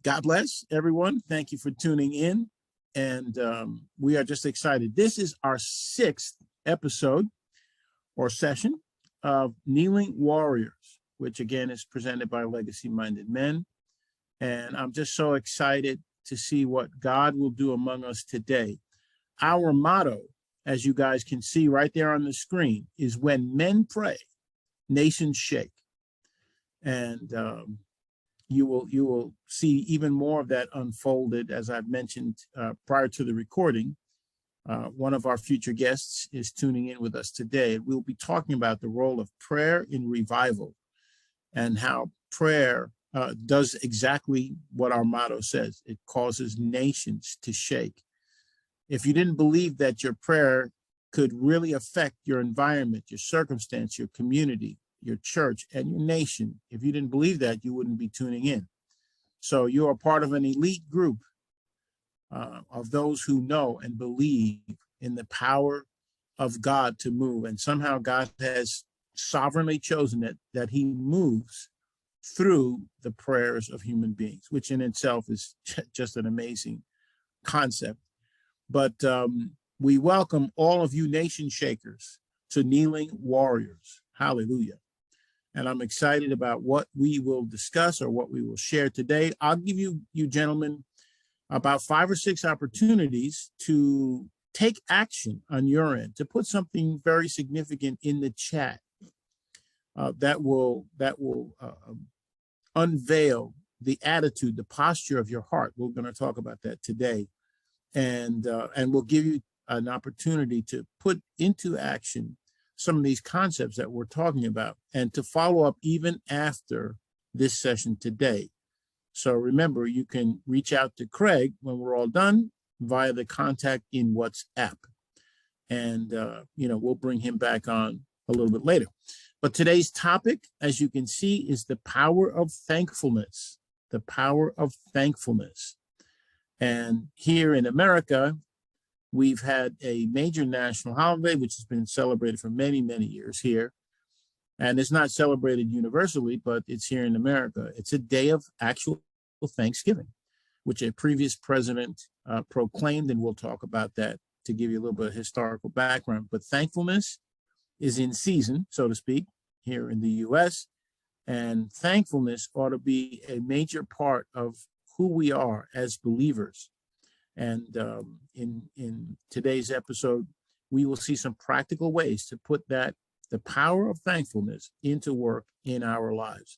God bless everyone. Thank you for tuning in. And we are just excited. This is our 6th episode or session of Kneeling Warriors, which again is presented by Legacy Minded Men. And I'm just so excited to see what God will do among us today. Our motto, as you guys can see right there on the screen, is when men pray, nations shake. And you will see even more of that unfolded, as I've mentioned prior to the recording. One of our future guests is tuning in with us today. We'll be talking about the role of prayer in revival and how prayer does exactly what our motto says. It causes nations to shake. If you didn't believe that your prayer could really affect your environment, your circumstance, your community, your church, and your nation, if you didn't believe that, you wouldn't be tuning in. So you are part of an elite group of those who know and believe in the power of God to move. And somehow God has sovereignly chosen that he moves through the prayers of human beings, which in itself is just an amazing concept. But we welcome all of you nation shakers to Kneeling Warriors. Hallelujah. And I'm excited about what we will discuss or what we will share today. I'll give you gentlemen about 5 or 6 opportunities to take action on your end, to put something very significant in the chat that will unveil the attitude, the posture of your heart. We're going to talk about that today. And we'll give you an opportunity to put into action some of these concepts that we're talking about and to follow up even after this session today. So remember, you can reach out to Craig when we're all done via the contact in WhatsApp. And, we'll bring him back on a little bit later. But today's topic, as you can see, is the power of thankfulness, the power of thankfulness. And here in America, we've had a major national holiday, which has been celebrated for many, many years here. And it's not celebrated universally, but it's here in America. It's a day of actual Thanksgiving, which a previous president proclaimed, and we'll talk about that to give you a little bit of historical background. But thankfulness is in season, so to speak, here in the U.S., and thankfulness ought to be a major part of who we are as believers. And in today's episode, we will see some practical ways to put the power of thankfulness into work in our lives.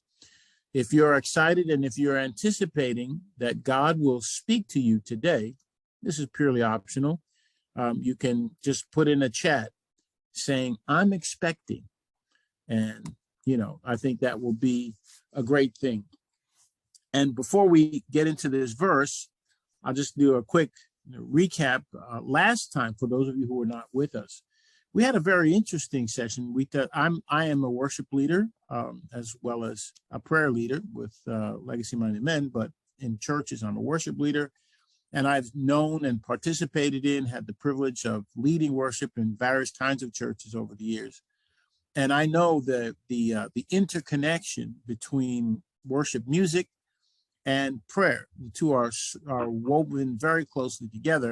If you're excited and if you're anticipating that God will speak to you today, this is purely optional. You can just put in a chat saying, I'm expecting. And, I think that will be a great thing. And before we get into this verse, I'll just do a quick recap. Last time, for those of you who were not with us, we had a very interesting session. I am a worship leader as well as a prayer leader with Legacy Minded Men, but in churches, I'm a worship leader. And I've known and participated in, had the privilege of leading worship in various kinds of churches over the years. And I know that the interconnection between worship music and prayer, the two are woven very closely together.